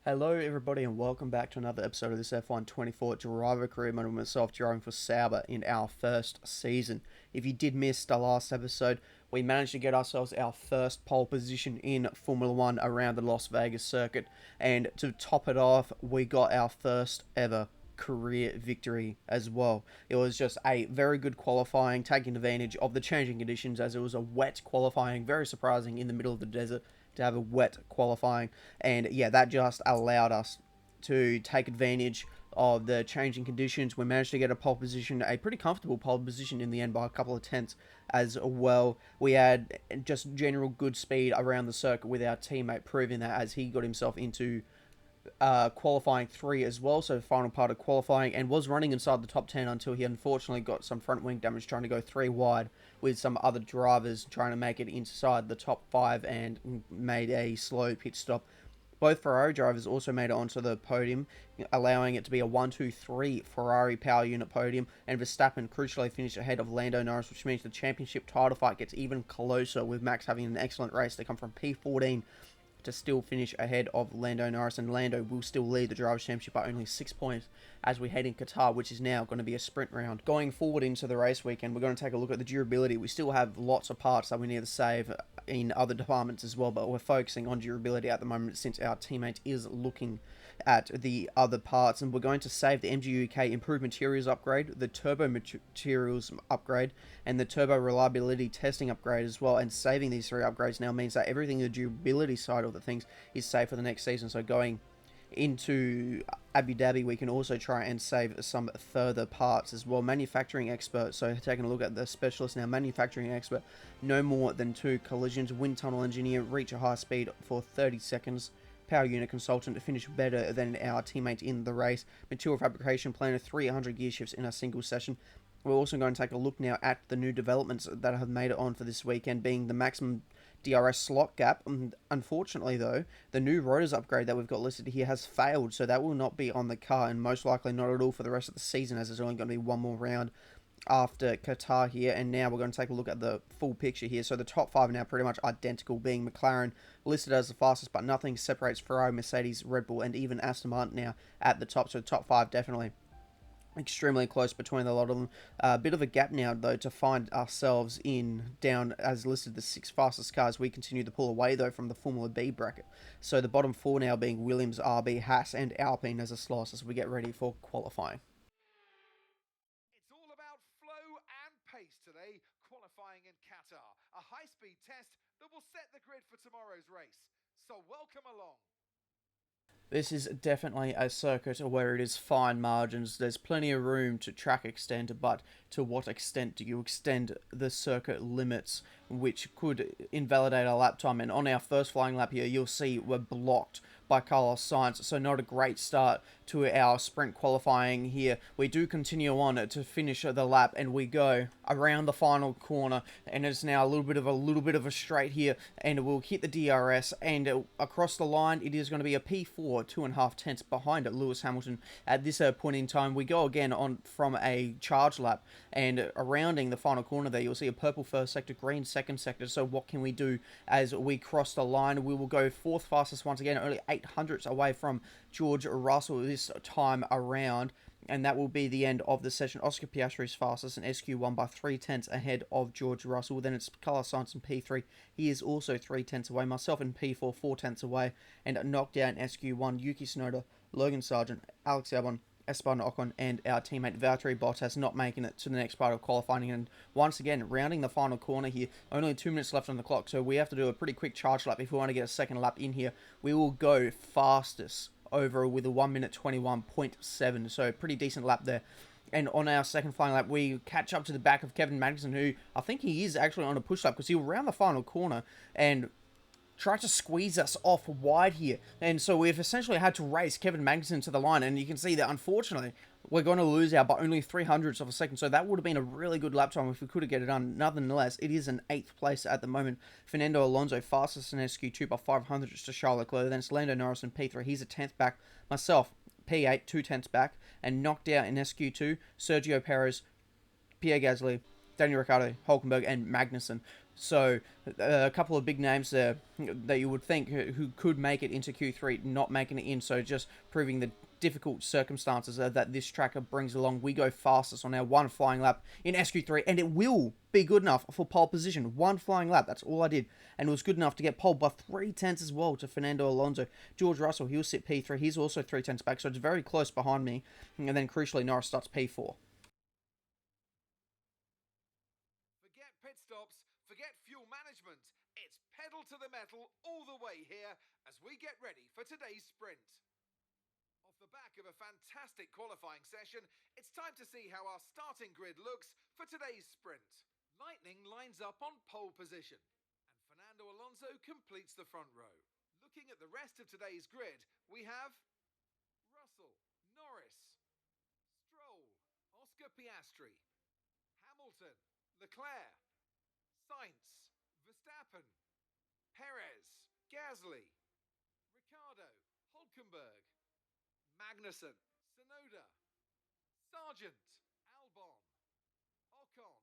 Hello, everybody, and welcome back to another episode of this F1 24 driver career mode with myself driving for Sauber in our first season. If you did miss the last episode, we managed to get ourselves our first pole position in Formula One around the Las Vegas circuit, and to top it off, we got our first ever career victory as well. It was just a very good qualifying, taking advantage of the changing conditions as it was a wet qualifying, very surprising in the middle of the desert to have a wet qualifying, and yeah, that just allowed us to take advantage of the changing conditions. We managed to get a pole position, a pretty comfortable pole position in the end by a couple of tenths as well. We had just general good speed around the circuit with our teammate proving that as he got himself into qualifying 3 as well, so final part of qualifying, and was running inside the top 10 until he unfortunately got some front wing damage trying to go 3 wide with some other drivers trying to make it inside the top 5 and made a slow pit stop. Both Ferrari drivers also made it onto the podium, allowing it to be a 1-2-3 Ferrari power unit podium, and Verstappen crucially finished ahead of Lando Norris, which means the championship title fight gets even closer, with Max having an excellent race to come from P14 to still finish ahead of Lando Norris, and Lando will still lead the Drivers' Championship by only 6 points as we head in Qatar, which is now going to be a sprint round. Going forward into the race weekend, we're going to take a look at the durability. We still have lots of parts that we need to save in other departments as well, but we're focusing on durability at the moment since our teammate is looking at the other parts, and we're going to save the MGUK Improved Materials upgrade, the Turbo Materials upgrade, and the Turbo Reliability Testing upgrade as well. And saving these 3 upgrades now means that everything the durability side of the things is safe for the next season. So going into Abu Dhabi, we can also try and save some further parts as well. Manufacturing expert, so taking a look at the specialist now. Manufacturing expert, no more than 2 collisions. Wind tunnel engineer, reach a high speed for 30 seconds. Power unit consultant to finish better than our teammate in the race. Material fabrication planner, 300 gear shifts in a single session. We're also going to take a look now at the new developments that have made it on for this weekend, being the maximum DRS slot gap. Unfortunately, though, the new rotors upgrade that we've got listed here has failed, so that will not be on the car, and most likely not at all for the rest of the season, as there's only going to be one more round after Qatar here. And now we're going to take a look at the full picture here. So the top 5 are now pretty much identical, being McLaren listed as the fastest, but nothing separates Ferrari, Mercedes, Red Bull, and even Aston Martin now at the top. So the top 5 definitely extremely close between a lot of them. A bit of a gap now, though, to find ourselves in down as listed the 6 fastest cars. We continue to pull away, though, from the Formula B bracket. So the bottom 4 now being Williams, RB, Haas, and Alpine as a slice as we get ready for qualifying. It's all about flow and pace today, qualifying in Qatar. A high-speed test that will set the grid for tomorrow's race. So welcome along. This is definitely a circuit where it is fine margins. There's plenty of room to track extend, but to what extent do you extend the circuit limits, which could invalidate our lap time? And on our first flying lap here, you'll see we're blocked by Carlos Sainz, so not a great start to our sprint qualifying here. We do continue on to finish the lap, and we go around the final corner, and it's now a little bit of a straight here, and we'll hit the DRS, and across the line it is going to be a P4, 2.5 tenths behind Lewis Hamilton at this point in time. We go again on from a charge lap, and rounding the final corner there, you'll see a purple first sector, green second sector. So what can we do as we cross the line? We will go 4th fastest once again, only 800ths away from George Russell this time around, and that will be the end of the session. Oscar Piastri is fastest, and SQ1 by 3 tenths ahead of George Russell. Then it's Carlos Sainz in P3. He is also 3 tenths away. Myself in P4, 4 tenths away, and knocked down SQ1, Yuki Tsunoda, Logan Sargent, Alex Albon, Esteban Ocon, and our teammate Valtteri Bottas not making it to the next part of qualifying. And once again, rounding the final corner here, only 2 minutes left on the clock, so we have to do a pretty quick charge lap if we want to get a second lap in here. We will go fastest over with a 1 minute 21.7, so pretty decent lap there. And on our second flying lap, we catch up to the back of Kevin Magnussen, who I think he is actually on a push lap, because he'll round the final corner and try to squeeze us off wide here. And so we've essentially had to race Kevin Magnussen to the line, and you can see that unfortunately we're going to lose out by only 300ths of a second. So that would have been a really good lap time if we could have get it done. Nonetheless, it is an 8th place at the moment. Fernando Alonso fastest in SQ2 by 500ths to Charles Leclerc. Then it's Lando Norris in P3. He's a 10th back. Myself, P8, 2 tenths back, and knocked out in SQ2, Sergio Perez, Pierre Gasly, Daniel Ricciardo, Hulkenberg, and Magnussen. So a couple of big names there that you would think who could make it into Q3, not making it in. So just proving the difficult circumstances that this tracker brings along. We go fastest on our one flying lap in SQ3, and it will be good enough for pole position. One flying lap, that's all I did, and it was good enough to get pole by 3/10 as well to Fernando Alonso. George Russell, he'll sit P3, he's also 3/10 back, so it's very close behind me, and then crucially Norris starts P4. Forget pit stops, forget fuel management. It's pedal to the metal all the way here as we get ready for today's sprint. Off the back of a fantastic qualifying session, it's time to see how our starting grid looks for today's sprint. Lightning lines up on pole position, and Fernando Alonso completes the front row. Looking at the rest of today's grid, we have Russell, Norris, Stroll, Oscar Piastri, Hamilton, Leclerc, Sainz, Verstappen, Perez, Gasly, Ricciardo, Hulkenberg, Magnussen, Tsunoda, Sargent, Albon, Ocon,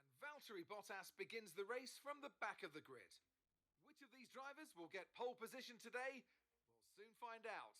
and Valtteri Bottas begins the race from the back of the grid. Which of these drivers will get pole position today? We'll soon find out.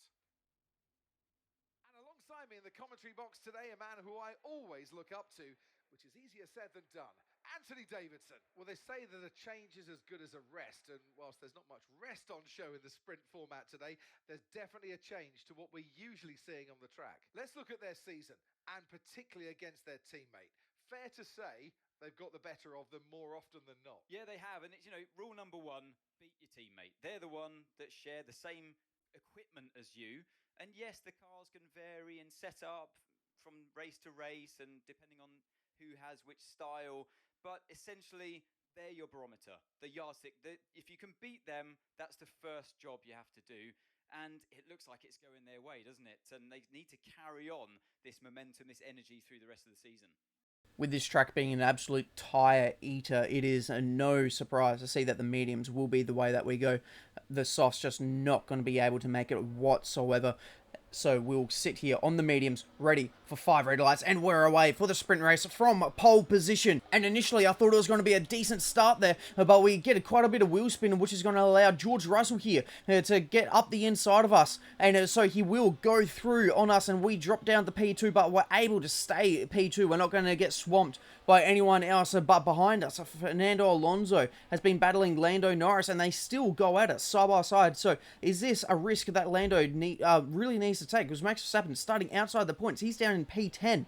And alongside me in the commentary box today, a man who I always look up to, which is easier said than done, Anthony Davidson. Well, they say that a change is as good as a rest, and whilst there's not much rest on show in the sprint format today, there's definitely a change to what we're usually seeing on the track. Let's look at their season, and particularly against their teammate. Fair to say they've got the better of them more often than not. Yeah, they have, and it's, rule number one, beat your teammate. They're the one that share the same equipment as you, and yes, the cars can vary and set up from race to race, and depending on who has which style, but essentially they're your barometer, the yardstick. If you can beat them, that's the first job you have to do, and it looks like it's going their way, doesn't it? And they need to carry on this momentum, this energy through the rest of the season. With this track being an absolute tyre eater, it is no surprise to see that the mediums will be the way that we go. The softs just not going to be able to make it whatsoever. So we'll sit here on the mediums, ready for 5 red lights, and we're away for the sprint race from pole position. And initially I thought it was going to be a decent start there, but we get quite a bit of wheel spin, which is going to allow George Russell here to get up the inside of us. And so he will go through on us, and we drop down to P2, but we're able to stay P2. We're not going to get swamped by anyone else but behind us. Fernando Alonso has been battling Lando Norris, and they still go at it side by side. So is this a risk that Lando really needs to take? Because Max Verstappen starting outside the points, he's down in P10.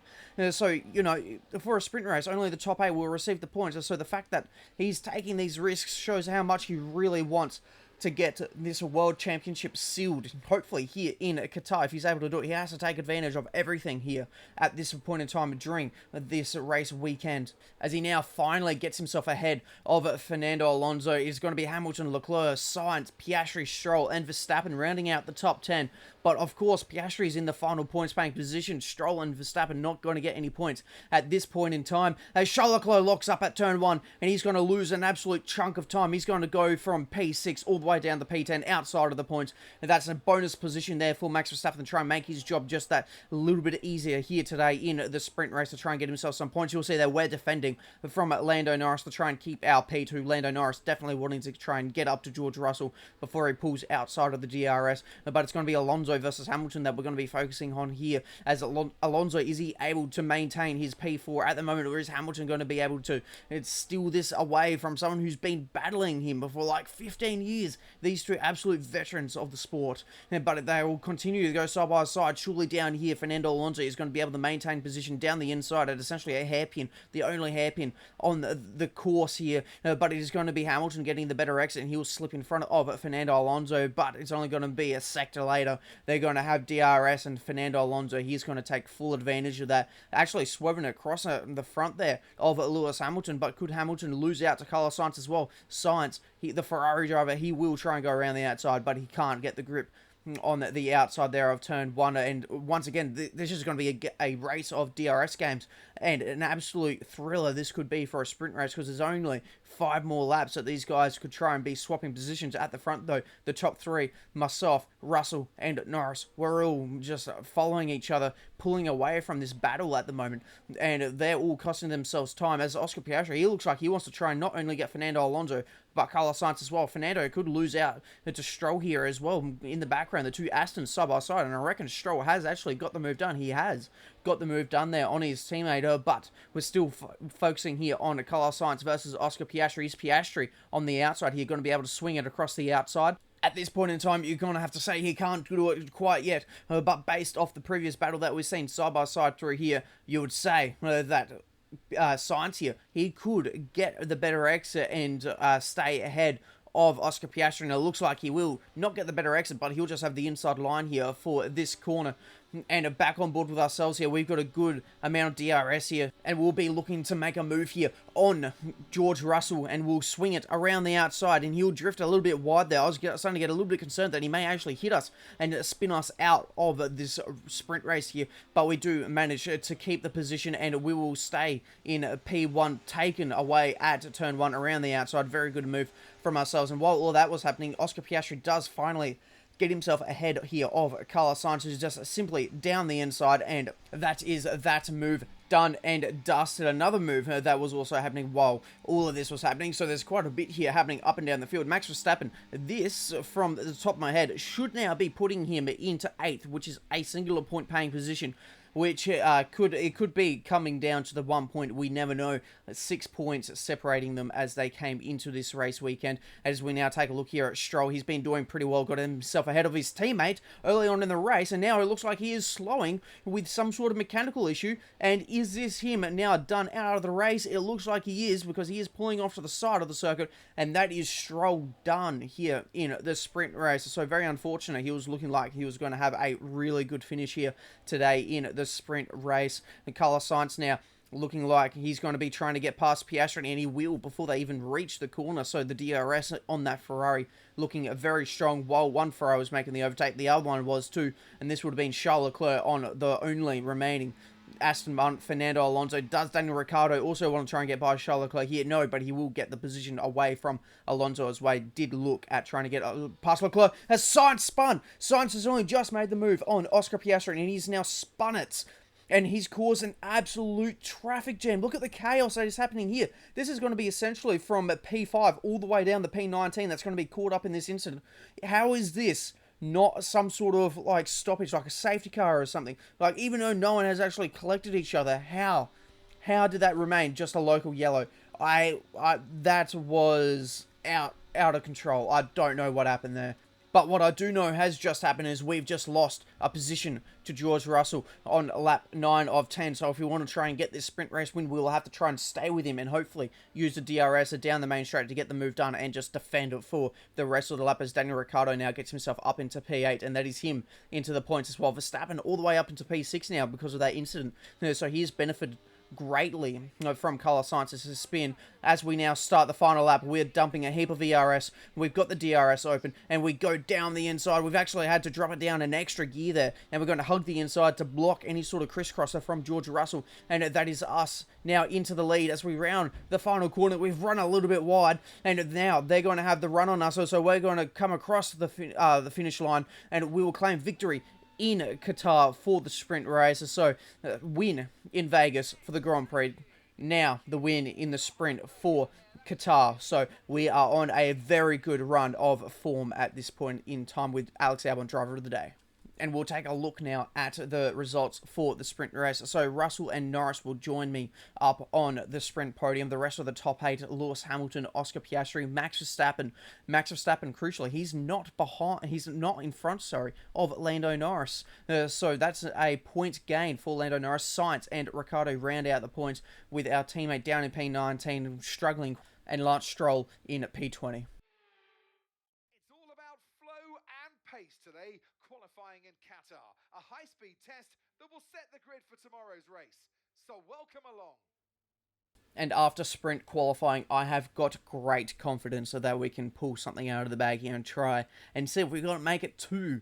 So, for a sprint race, only the top 8 will receive the points. So the fact that he's taking these risks shows how much he really wants to get this World Championship sealed, hopefully here in Qatar. If he's able to do it, he has to take advantage of everything here at this point in time during this race weekend. As he now finally gets himself ahead of Fernando Alonso, is going to be Hamilton, Leclerc, Sainz, Piastri, Stroll, and Verstappen rounding out the top 10. But of course, Piastri is in the final points paying position. Stroll and Verstappen not going to get any points at this point in time. As Charles Leclerc locks up at turn 1, and he's going to lose an absolute chunk of time. He's going to go from P6 all the way down to P10 outside of the points. And that's a bonus position there for Max Verstappen to try and make his job just that little bit easier here today in the sprint race to try and get himself some points. You'll see that we're defending from Lando Norris to try and keep our P2. Lando Norris definitely wanting to try and get up to George Russell before he pulls outside of the DRS. But it's going to be Alonso versus Hamilton that we're going to be focusing on here. As Alonso, is he able to maintain his P4 at the moment, or is Hamilton going to be able to steal this away from someone who's been battling him for like 15 years? These two absolute veterans of the sport, but they will continue to go side by side. Surely down here, Fernando Alonso is going to be able to maintain position down the inside at essentially a hairpin, the only hairpin on the course here, but it is going to be Hamilton getting the better exit, and he'll slip in front of Fernando Alonso, but it's only going to be a sector later. They're going to have DRS, and Fernando Alonso, he's going to take full advantage of that, actually swerving across the front there of Lewis Hamilton. But could Hamilton lose out to Carlos Sainz as well? Sainz, the Ferrari driver, he will try and go around the outside, but he can't get the grip on the outside there of turn 1. And once again, this is going to be a race of DRS games, and an absolute thriller this could be for a sprint race, because there's only 5 more laps that these guys could try and be swapping positions at the front. Though the top 3, myself, Russell and Norris were all just following each other, pulling away from this battle at the moment, and they're all costing themselves time. As Oscar Piastri, he looks like he wants to try and not only get Fernando Alonso, but Carlos Sainz as well. Fernando could lose out to Stroll here as well. In the background, the two Astons side by side, and I reckon Stroll has actually got the move done. He has got the move done there on his teammate, but we're still focusing here on Carlos Sainz versus Oscar Piastri. Is Piastri on the outside here going to be able to swing it across the outside? At this point in time, you're going to have to say he can't do it quite yet, but based off the previous battle that we've seen side by side through here, you would say that Sainz here, he could get the better exit and stay ahead of Oscar Piastri, and it looks like he will not get the better exit, but he'll just have the inside line here for this corner. And back on board with ourselves here, we've got a good amount of DRS here, and we'll be looking to make a move here on George Russell, and we'll swing it around the outside, and he'll drift a little bit wide there. I was starting to get a little bit concerned that he may actually hit us and spin us out of this sprint race here, but we do manage to keep the position, and we will stay in P1, taken away at turn 1 around the outside. Very good move from ourselves, and while all that was happening, Oscar Piastri does finally get himself ahead here of Carlos Sainz, who's just simply down the inside, and that is that move done and dusted. Another move that was also happening while all of this was happening, so there's quite a bit here happening up and down the field. Max Verstappen, this, from the top of my head, should now be putting him into 8th, which is a singular point paying position, which could be coming down to the 1 point. We never know. 6 points separating them as they came into this race weekend. As we now take a look here at Stroll, he's been doing pretty well, got himself ahead of his teammate early on in the race, and now it looks like he is slowing with some sort of mechanical issue. And is this him now done out of the race? It looks like he is, because he is pulling off to the side of the circuit, and that is Stroll done here in the sprint race. So very unfortunate. He was looking like he was going to have a really good finish here today in the sprint race. And Carlos Sainz now looking like he's going to be trying to get past Piastri, and he will before they even reach the corner. So the DRS on that Ferrari looking very strong. While one Ferrari was making the overtake, the other one was too, and this would have been Charles Leclerc on the only remaining Aston Martin. Fernando Alonso. Does Daniel Ricciardo also want to try and get by Charles Leclerc here? No, but he will get the position away from Alonso as well. Did look at trying to get past Leclerc. Has Sainz spun? Sainz has only just made the move on Oscar Piastri, and he's now spun it. And he's caused an absolute traffic jam. Look at the chaos that is happening here. This is going to be essentially from P5 all the way down to P19 that's going to be caught up in this incident. How is this not some sort of like stoppage, like a safety car or something? Like, even though no one has actually collected each other, how did that remain just a local yellow? That was out of control. I don't know what happened there. But what I do know has just happened is we've just lost a position to George Russell on lap 9 of 10. So if we want to try and get this sprint race win, we'll have to try and stay with him and hopefully use the DRS down the main straight to get the move done and just defend it for the rest of the lap, as Daniel Ricciardo now gets himself up into P8, and that is him into the points as well. Verstappen all the way up into P6 now because of that incident. So he has benefited greatly from Carlos Sainz's spin. As we now start the final lap, we're dumping a heap of ERS. We've got the DRS open, and we go down the inside. We've actually had to drop it down an extra gear there, and we're going to hug the inside to block any sort of crisscrosser from George Russell, and that is us now into the lead as we round the final corner. We've run a little bit wide, and now they're going to have the run on us, so we're going to come across the finish line, and we will claim victory in Qatar for the sprint race. So win in Vegas for the Grand Prix. Now the win in the sprint for Qatar. So we are on a very good run of form at this point in time with Alex Albon driver of the day. And we'll take a look now at the results for the sprint race. So Russell and Norris will join me up on the sprint podium. The rest of the top 8, Lewis Hamilton, Oscar Piastri, Max Verstappen. Max Verstappen, crucially, he's not in front, of Lando Norris. So that's a point gain for Lando Norris. Sainz and Ricciardo round out the points with our teammate down in P19 struggling, and Lance Stroll in P20. It's all about flow and pace today, qualifying in Qatar. A high-speed test that will set the grid for tomorrow's race. So welcome along. And after sprint qualifying, I have got great confidence that we can pull something out of the bag here and try and see if we're going to make it 2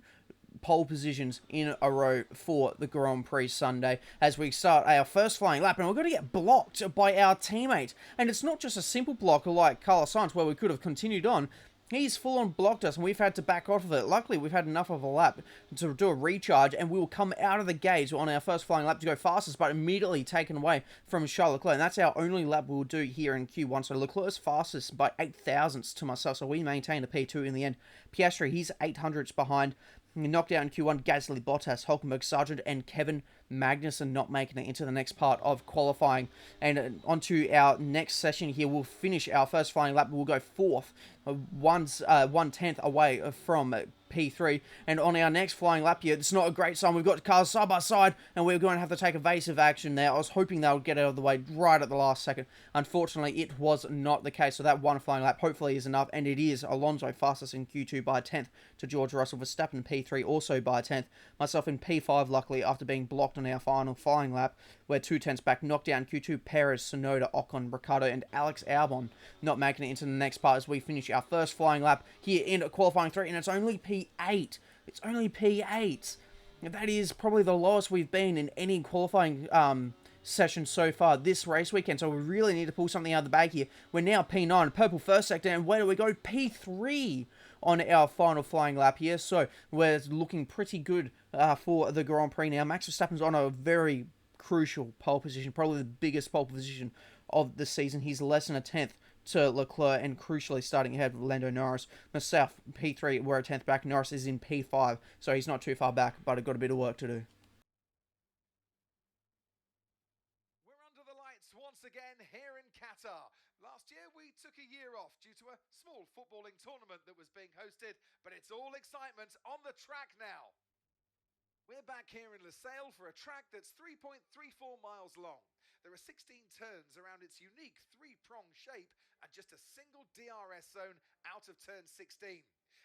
pole positions in a row for the Grand Prix Sunday as we start our first flying lap, and we're going to get blocked by our teammate. And it's not just a simple block like Carlos Sainz where we could have continued on. He's full on blocked us and we've had to back off of it. Luckily, we've had enough of a lap to do a recharge and we will come out of the gate on our first flying lap to go fastest, but immediately taken away from Charles Leclerc. And that's our only lap we'll do here in Q1. So Leclerc's fastest by 8 thousandths to myself. So we maintain the P2 in the end. Piastri, he's 800ths behind. Knocked out in Q1, Gasly, Bottas, Hulkenberg, Sargent, and Kevin Magnussen not making it into the next part of qualifying. And onto our next session here, we'll finish our first flying lap. We'll go fourth, 1/10 away from P3. And on our next flying lap here, it's not a great sign. We've got cars side by side, and we're going to have to take evasive action there. I was hoping they would get out of the way right at the last second. Unfortunately, it was not the case. So that one flying lap hopefully is enough, and it is. Alonso fastest in Q2 by 1/10 to George Russell. Verstappen P3 also by 1/10. Myself in P5, luckily, after being blocked on our final flying lap. We're 2/10 back. Knocked down Q2, Perez, Tsunoda, Ocon, Ricciardo, and Alex Albon not making it into the next part as we finish our first flying lap here in qualifying 3, and it's only P8. It's only P8. That is probably the lowest we've been in any qualifying session so far this race weekend, so we really need to pull something out of the bag here. We're now P9, purple first sector, and where do we go? P3 on our final flying lap here, so we're looking pretty good for the Grand Prix now. Max Verstappen's on a very crucial pole position, probably the biggest pole position of the season. He's less than 1/10 to Leclerc and crucially starting ahead of Lando Norris. Myself, P3, we're 1/10 back. Norris is in P5, so he's not too far back, but I've got a bit of work to do. We're under the lights once again here in Qatar. Last year we took a year off due to a small footballing tournament that was being hosted, but it's all excitement on the track now. We're back here in Losail for a track that's 3.34 miles long. There are 16 turns around its unique three-prong shape and just a single DRS zone out of turn 16.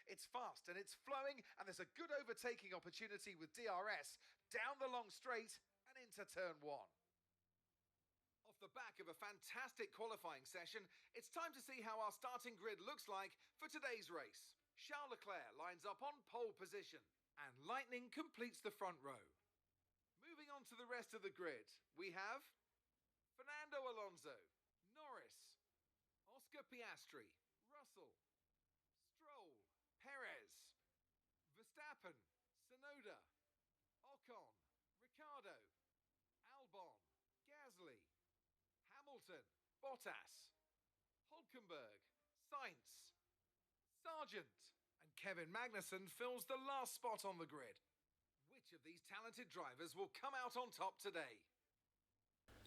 It's fast and it's flowing, and there's a good overtaking opportunity with DRS down the long straight and into turn 1. Off the back of a fantastic qualifying session, it's time to see how our starting grid looks like for today's race. Charles Leclerc lines up on pole position, and Lightning completes the front row. Moving on to the rest of the grid, we have Fernando Alonso, Norris, Oscar Piastri, Russell, Stroll, Perez, Verstappen, Tsunoda, Ocon, Ricciardo, Albon, Gasly, Hamilton, Bottas, Hulkenberg, Sainz, Sargent, and Kevin Magnussen fills the last spot on the grid. Which of these talented drivers will come out on top today?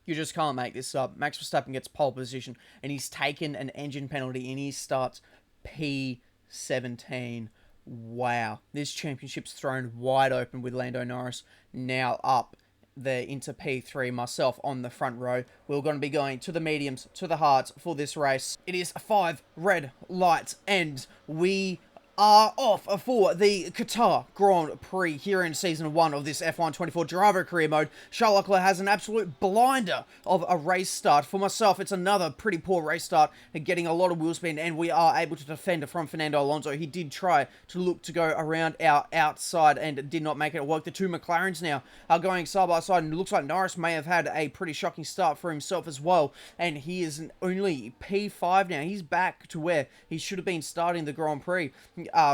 You just can't make this up. Max Verstappen gets pole position, and he's taken an engine penalty, and he starts P17. Wow. This championship's thrown wide open with Lando Norris now up there into P3. Myself on the front row. We're going to be going to the mediums, to the hards for this race. It is 5 red lights, and we are off for the Qatar Grand Prix here in Season 1 of this F1 24 Driver Career Mode. Charles Leclerc has an absolute blinder of a race start. For myself, it's another pretty poor race start, getting a lot of wheel spin, and we are able to defend from Fernando Alonso. He did try to look to go around our outside and did not make it work. The two McLarens now are going side by side, and it looks like Norris may have had a pretty shocking start for himself as well, and he is only P5 now. He's back to where he should have been starting the Grand Prix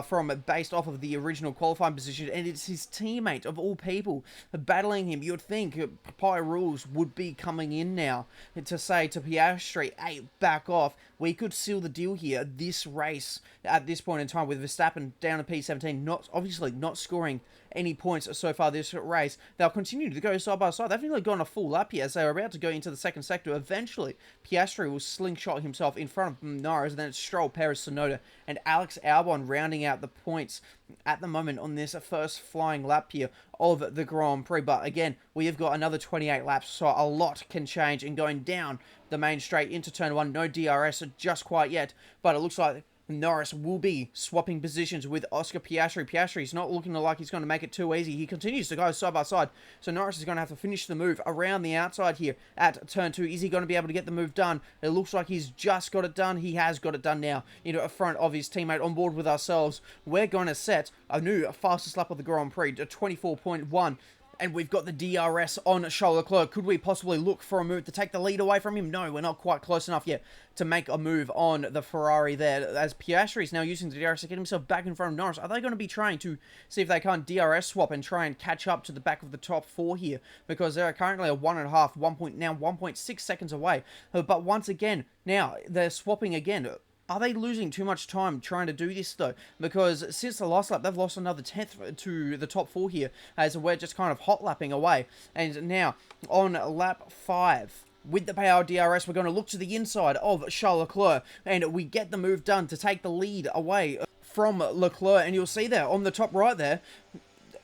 from based off of the original qualifying position, and it's his teammate of all people battling him. You'd think Pi Rules would be coming in now to say to Piastri, hey, back off. We could seal the deal here this race at this point in time with Verstappen down to P17, obviously not scoring any points so far this race. They'll continue to go side by side. They've nearly gone a full lap here as they're about to go into the second sector. Eventually, Piastri will slingshot himself in front of Norris, and then it's Stroll, Perez, Tsunoda, and Alex Albon rounding out the points at the moment on this first flying lap here of the Grand Prix. But again, we have got another 28 laps, so a lot can change. And going down the main straight into turn 1, no DRS just quite yet, but it looks like Norris will be swapping positions with Oscar Piastri. Piastri's not looking like he's going to make it too easy. He continues to go side by side. So Norris is going to have to finish the move around the outside here at turn 2. Is he going to be able to get the move done? It looks like he's just got it done. He has got it done now into front of his teammate on board with ourselves. We're going to set a new fastest lap of the Grand Prix to 24.1. And we've got the DRS on Charles Leclerc. Could we possibly look for a move to take the lead away from him? No, we're not quite close enough yet to make a move on the Ferrari there. As Piastri is now using the DRS to get himself back in front of Norris. Are they going to be trying to see if they can't DRS swap and try and catch up to the back of the top 4 here? Because they're currently a 1.6 seconds away. But once again, now they're swapping again. Are they losing too much time trying to do this, though? Because since the last lap, they've lost another 10th to the top 4 here, as we're just kind of hot lapping away. And now, on lap 5, with the power DRS, we're going to look to the inside of Charles Leclerc, and we get the move done to take the lead away from Leclerc. And you'll see there, on the top right there,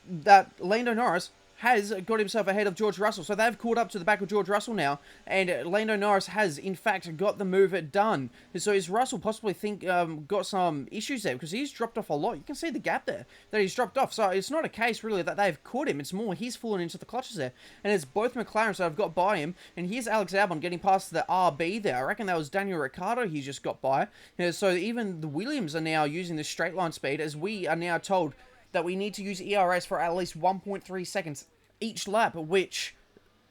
that Lando Norris has got himself ahead of George Russell. So they've caught up to the back of George Russell now, and Lando Norris has, in fact, got the move done. So is Russell possibly got some issues there? Because he's dropped off a lot. You can see the gap there that he's dropped off. So it's not a case, really, that they've caught him. It's more he's fallen into the clutches there. And it's both McLarens that have got by him. And here's Alex Albon getting past the RB there. I reckon that was Daniel Ricciardo he just got by. So even the Williams are now using the straight line speed, as we are now told that we need to use ERS for at least 1.3 seconds each lap, which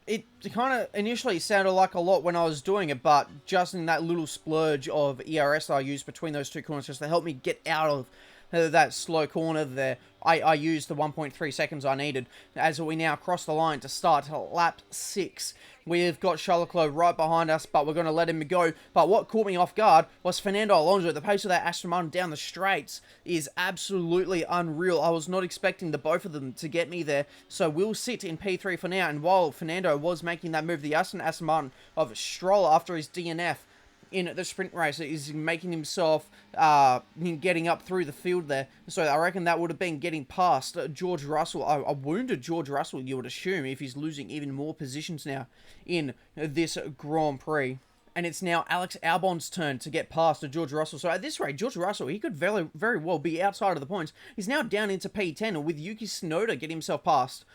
it kind of initially sounded like a lot when I was doing it, but just in that little splurge of ERS that I used between those two corners just to help me get out of that slow corner there, I used the 1.3 seconds I needed as we now cross the line to start lap 6. We've got Charles Leclerc right behind us, but we're going to let him go. But what caught me off guard was Fernando Alonso. The pace of that Aston Martin down the straights is absolutely unreal. I was not expecting the both of them to get me there. So we'll sit in P3 for now. And while Fernando was making that move, the Aston Martin of Stroll after his DNF in the sprint race is making himself getting up through the field there. So I reckon that would have been getting past George Russell, a wounded George Russell, you would assume, if he's losing even more positions now in this Grand Prix. And it's now Alex Albon's turn to get past George Russell. So at this rate, George Russell, he could very, very well be outside of the points. He's now down into P10 with Yuki Tsunoda getting himself past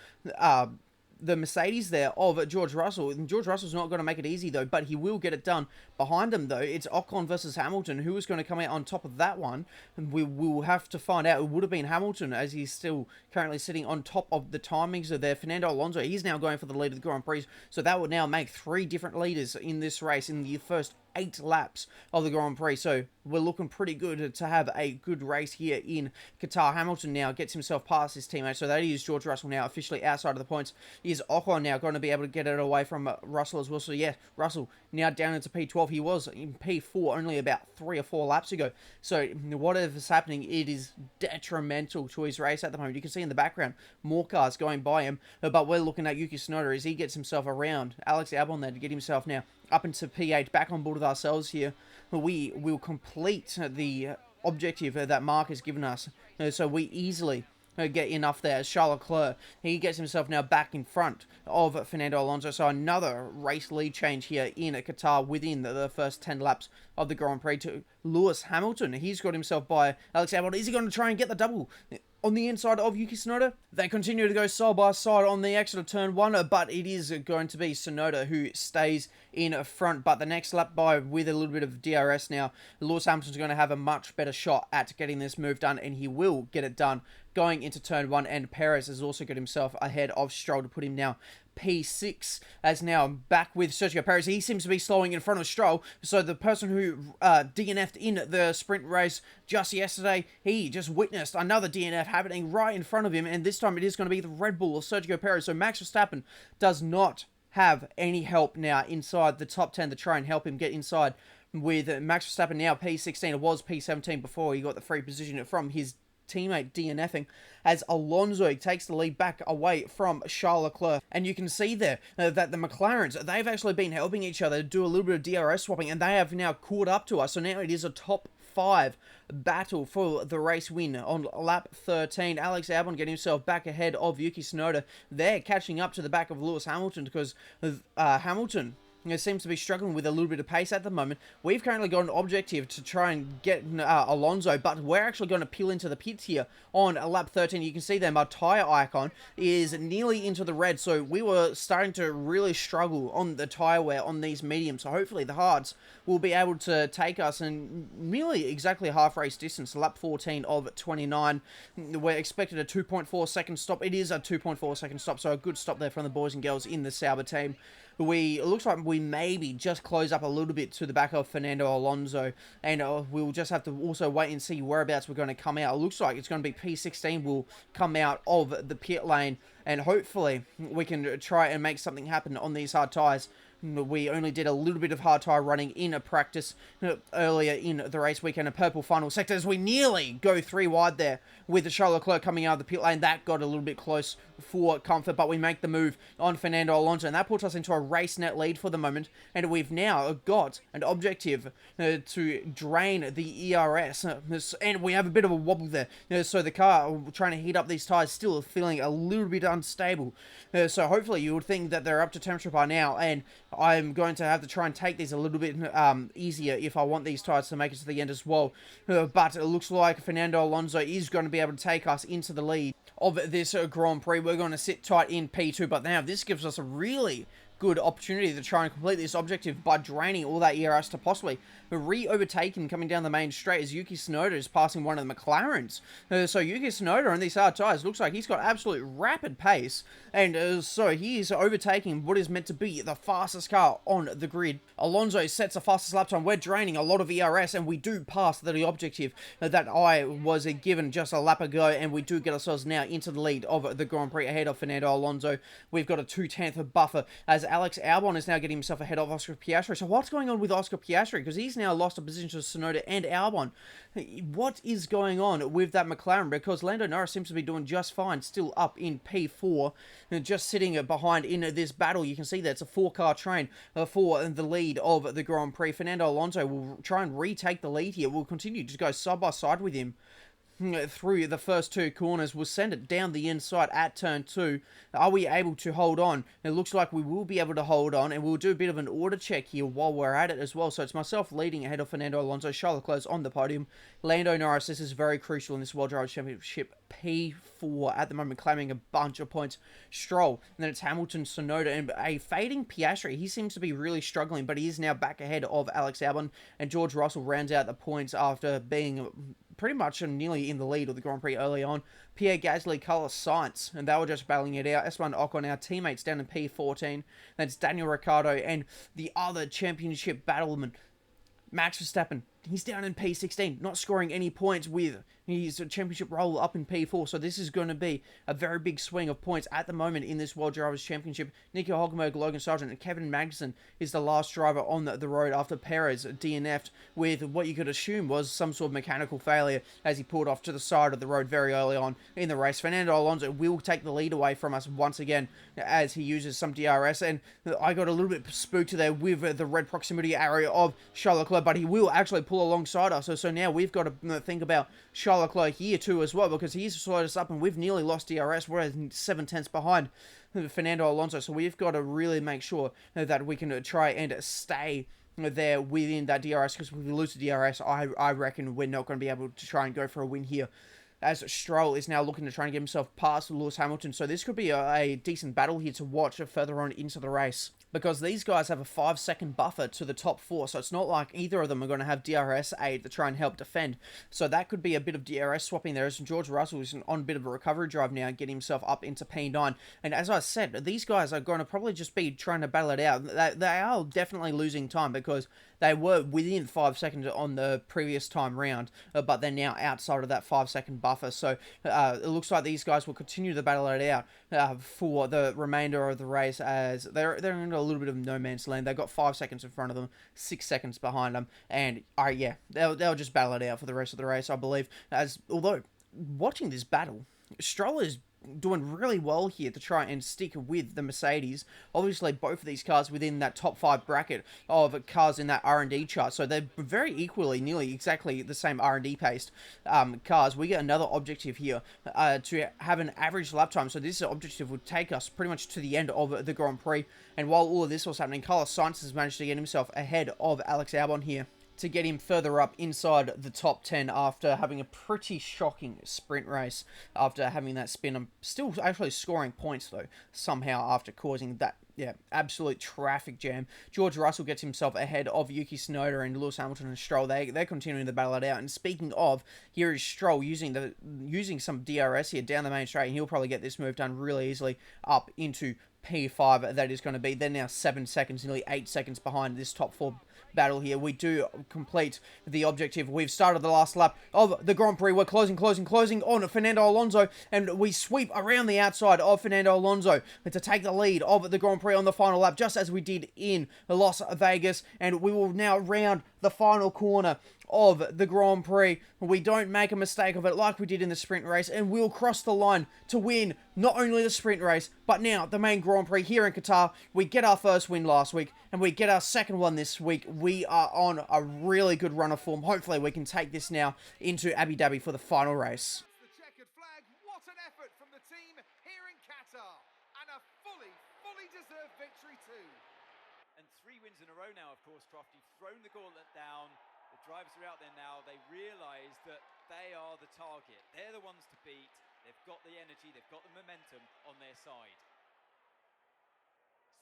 the Mercedes there of George Russell. And George Russell's not going to make it easy, though, but he will get it done. Behind him, though, it's Ocon versus Hamilton. Who is going to come out on top of that one? And we will have to find out. It would have been Hamilton, as he's still currently sitting on top of the timings of there. Fernando Alonso, he's now going for the lead of the Grand Prix. So that would now make 3 different leaders in this race in the first 8 laps of the Grand Prix. So we're looking pretty good to have a good race here in Qatar. Hamilton now gets himself past his teammate. So that is George Russell now officially outside of the points. Is Ocon now going to be able to get it away from Russell as well? So yeah, Russell now down into P12. He was in P4 only about 3 or 4 laps ago. So whatever's happening, it is detrimental to his race at the moment. You can see in the background more cars going by him. But we're looking at Yuki Tsunoda as he gets himself around Alex Albon there to get himself now up into P8, back on board with ourselves here. We will complete the objective that Mark has given us. So we easily get enough there. Charles Leclerc, he gets himself now back in front of Fernando Alonso. So another race lead change here in Qatar within the first 10 laps of the Grand Prix to Lewis Hamilton. He's got himself by Alex Albon. Is he going to try and get the double on the inside of Yuki Tsunoda? They continue to go side by side on the exit of turn 1, but it is going to be Tsunoda who stays in front. But the next lap by with a little bit of DRS now, Lewis Hamilton's going to have a much better shot at getting this move done, and he will get it done going into turn 1. And Perez has also got himself ahead of Stroll to put him now P6, as now back with Sergio Perez. He seems to be slowing in front of Stroll. So the person who DNF'd in the sprint race just yesterday, he just witnessed another DNF happening right in front of him, and this time it is going to be the Red Bull of Sergio Perez. So Max Verstappen does not have any help now inside the top 10 to try and help him get inside, with Max Verstappen now P16. It was P17 before he got the free position from his teammate DNFing, as Alonso takes the lead back away from Charles Leclerc. And you can see there that the McLarens, they've actually been helping each other do a little bit of DRS swapping, and they have now caught up to us. So now it is a top 5 battle for the race win on lap 13. Alex Albon getting himself back ahead of Yuki Tsunoda. They're catching up to the back of Lewis Hamilton because Hamilton seems to be struggling with a little bit of pace at the moment. We've currently got an objective to try and get Alonso, but we're actually going to peel into the pits here on lap 13. You can see there my tyre icon is nearly into the red, so we were starting to really struggle on the tyre wear on these mediums. So hopefully the hards will be able to take us in nearly exactly half race distance, lap 14 of 29. We're expected a 2.4 second stop. It is a 2.4 second stop, so a good stop there from the boys and girls in the Sauber team. It looks like we maybe just close up a little bit to the back of Fernando Alonso, and we'll just have to also wait and see whereabouts we're going to come out. It looks like it's going to be P16 will come out of the pit lane, and hopefully we can try and make something happen on these hard tyres. We only did a little bit of hard tyre running in a practice earlier in the race weekend, a purple final sector, as we nearly go 3 wide there with Charles Leclerc coming out of the pit lane. That got a little bit close for comfort, but we make the move on Fernando Alonso, and that puts us into a race net lead for the moment, and we've now got an objective to drain the ERS, and we have a bit of a wobble there, so the car trying to heat up these tyres still feeling a little bit unstable, so hopefully you would think that they're up to temperature by now, and I'm going to have to try and take these a little bit easier if I want these tyres to make it to the end as well. But it looks like Fernando Alonso is going to be able to take us into the lead of this Grand Prix. We're going to sit tight in P2, but now this gives us a really good opportunity to try and complete this objective by draining all that ERS to possibly re-overtaken coming down the main straight as Yuki Tsunoda is passing one of the McLarens. So Yuki Tsunoda on these hard tyres looks like he's got absolute rapid pace, and so he is overtaking what is meant to be the fastest car on the grid. Alonso sets the fastest lap time. We're draining a lot of ERS, and we do pass the objective that I was given just a lap ago, and we do get ourselves now into the lead of the Grand Prix ahead of Fernando Alonso. We've got a 2/10 buffer as Alex Albon is now getting himself ahead of Oscar Piastri. So what's going on with Oscar Piastri? Because he's now lost a position to Tsunoda and Albon. What is going on with that McLaren? Because Lando Norris seems to be doing just fine, still up in P4, and just sitting behind in this battle. You can see that it's a 4-car train for the lead of the Grand Prix. Fernando Alonso will try and retake the lead here. We'll continue to go side by side with him through the first 2 corners. We'll send it down the inside at turn 2. Are we able to hold on? It looks like we will be able to hold on, and we'll do a bit of an order check here while we're at it as well. So it's myself leading ahead of Fernando Alonso, Charles Leclerc on the podium, Lando Norris. This is very crucial in this World Drivers' Championship. P4 at the moment, claiming a bunch of points. Stroll, and then it's Hamilton, Tsunoda, and a fading Piastri. He seems to be really struggling, but he is now back ahead of Alex Albon, and George Russell rounds out the points after being pretty much nearly in the lead of the Grand Prix early on. Pierre Gasly, Carlos Sainz, and they were just battling it out. Esteban Ocon, our teammates, down in P14. That's Daniel Ricciardo and the other championship battleman, Max Verstappen. He's down in P16, not scoring any points with his championship role up in P4. So this is going to be a very big swing of points at the moment in this World Drivers' Championship. Nico Hulkenberg, Logan Sargent, and Kevin Magnussen is the last driver on the road after Perez DNF'd with what you could assume was some sort of mechanical failure as he pulled off to the side of the road very early on in the race. Fernando Alonso will take the lead away from us once again as he uses some DRS. And I got a little bit spooked there with the red proximity area of Charles Leclerc, but he will actually pull alongside us. So now we've got to think about Charles Leclerc here too as well, because he's slowed us up and we've nearly lost DRS. We're 7/10 behind Fernando Alonso, so we've got to really make sure that we can try and stay there within that DRS, because if we lose the DRS, I reckon we're not going to be able to try and go for a win here, as Stroll is now looking to try and get himself past Lewis Hamilton. So this could be a decent battle here to watch further on into the race, because these guys have a 5-second buffer to the top 4, so it's not like either of them are going to have DRS aid to try and help defend. So that could be a bit of DRS swapping there, as George Russell is on a bit of a recovery drive now, getting himself up into P9. And as I said, these guys are going to probably just be trying to battle it out. They are definitely losing time, because they were within 5 seconds on the previous time round, but they're now outside of that 5-second buffer. So it looks like these guys will continue to battle it out for the remainder of the race, as they're in a little bit of no man's land. They've got 5 seconds in front of them, 6 seconds behind them, and yeah, they'll just battle it out for the rest of the race, I believe. As although watching this battle, Stroll is doing really well here to try and stick with the Mercedes. Obviously, both of these cars within that top 5 bracket of cars in that R&D chart, so they're very equally, nearly exactly the same R&D paced cars. We get another objective here to have an average lap time, so this objective would take us pretty much to the end of the Grand Prix, and while all of this was happening, Carlos Sainz has managed to get himself ahead of Alex Albon here, to get him further up inside the top 10 after having a pretty shocking sprint race, after having that spin. I'm still actually scoring points, though, somehow after causing that, absolute traffic jam. George Russell gets himself ahead of Yuki Tsunoda and Lewis Hamilton and Stroll. They're continuing to battle it out. And speaking of, here is Stroll using some DRS here down the main straight, and he'll probably get this move done really easily up into P5. That is going to be, they're now 7 seconds, nearly 8 seconds behind this top 4 battle here. We do complete the objective. We've started the last lap of the Grand Prix. We're closing on Fernando Alonso, and we sweep around the outside of Fernando Alonso to take the lead of the Grand Prix on the final lap, just as we did in Las Vegas, and we will now round the final corner of the Grand Prix. We don't make a mistake of it like we did in the sprint race, and we'll cross the line to win not only the sprint race, but now the main Grand Prix here in Qatar. We get our first win last week, and we get our second one this week. We are on a really good run of form. Hopefully we can take this now into Abu Dhabi for the final race. The checkered flag, what an effort from the team here in Qatar. And a fully deserved victory too. And 3 wins in a row now, of course, Croft. You've thrown the gauntlet down. The drivers are out there now. They realise that they are the target. They're the ones to beat. They've got the energy. They've got the momentum on their side.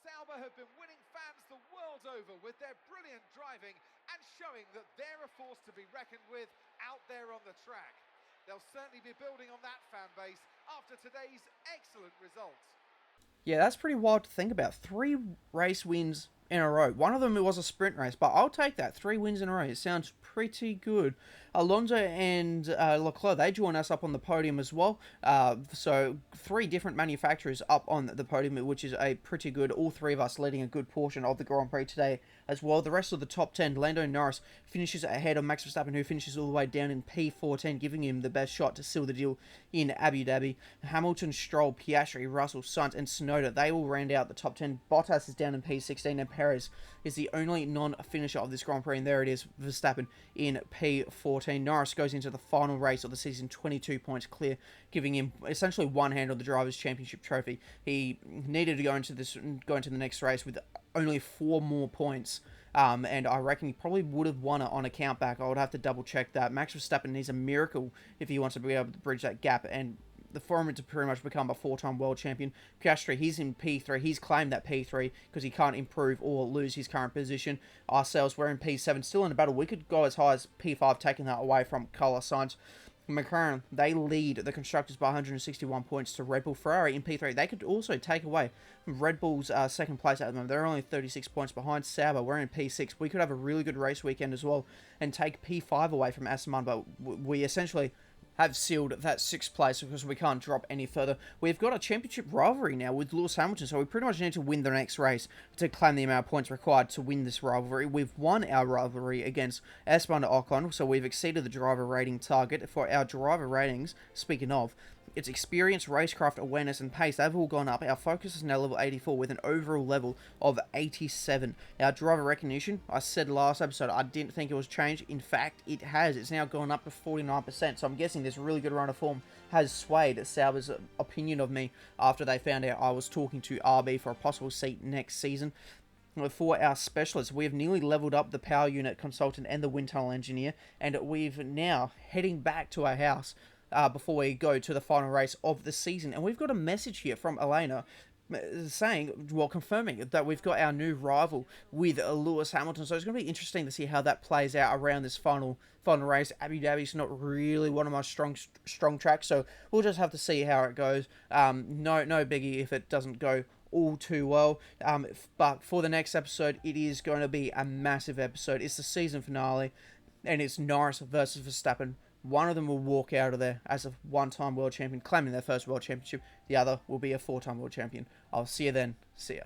Sauber have been winning fans the world over with their brilliant driving and showing that they're a force to be reckoned with out there on the track. They'll certainly be building on that fan base after today's excellent results. Yeah, that's pretty wild to think about. 3 race wins in a row. One of them, it was a sprint race, but I'll take that. 3 wins in a row. It sounds pretty good. Alonso and Leclerc, they join us up on the podium as well. So 3 different manufacturers up on the podium, which is a pretty good. All 3 of us leading a good portion of the Grand Prix today as well. The rest of the top 10, Lando Norris finishes ahead of Max Verstappen, who finishes all the way down in P14, giving him the best shot to seal the deal in Abu Dhabi. Hamilton, Stroll, Piastri, Russell, Sainz, and Tsunoda, they will round out the top 10. Bottas is down in P16, and Perez is the only non-finisher of this Grand Prix, and there it is, Verstappen in P14. Norris goes into the final race of the season 22 points clear, giving him essentially one hand on the Drivers' Championship trophy. He needed to go into the next race with only 4 more points, and I reckon he probably would have won it on a countback. I would have to double check that. Max Verstappen needs a miracle if he wants to be able to bridge that gap, and for him to pretty much become a 4-time world champion. Piastri, he's in P3. He's claimed that P3 because he can't improve or lose his current position. Ourselves, we're in P7, still in a battle. We could go as high as P5, taking that away from Carlos Sainz. McLaren, they lead the constructors by 161 points to Red Bull. Ferrari in P3, they could also take away Red Bull's second place at the moment. They're only 36 points behind. Sauber, we're in P6. We could have a really good race weekend as well and take P5 away from Aston Martin, but we essentially have sealed that 6th place because we can't drop any further. We've got a championship rivalry now with Lewis Hamilton, so we pretty much need to win the next race to claim the amount of points required to win this rivalry. We've won our rivalry against Esteban Ocon, so we've exceeded the driver rating target. For our driver ratings, speaking of, its experience, racecraft, awareness, and pace, they've all gone up. Our focus is now level 84 with an overall level of 87. Our driver recognition, I said last episode, I didn't think it was changed. In fact, it has. It's now gone up to 49%, so I'm guessing this really good run of form has swayed Sauber's opinion of me after they found out I was talking to RB for a possible seat next season. For our specialists, we have nearly leveled up the power unit consultant and the wind tunnel engineer, and we've now heading back to our house before we go to the final race of the season. And we've got a message here from Elena saying, well, confirming that we've got our new rival with Lewis Hamilton. So it's going to be interesting to see how that plays out around this final race. Abu Dhabi's not really one of my strong tracks, so we'll just have to see how it goes. No biggie if it doesn't go all too well, but for the next episode, it is going to be a massive episode. It's the season finale, and it's Norris versus Verstappen. One of them will walk out of there as a 1-time world champion, claiming their first world championship. The other will be a 4-time world champion. I'll see you then. See ya.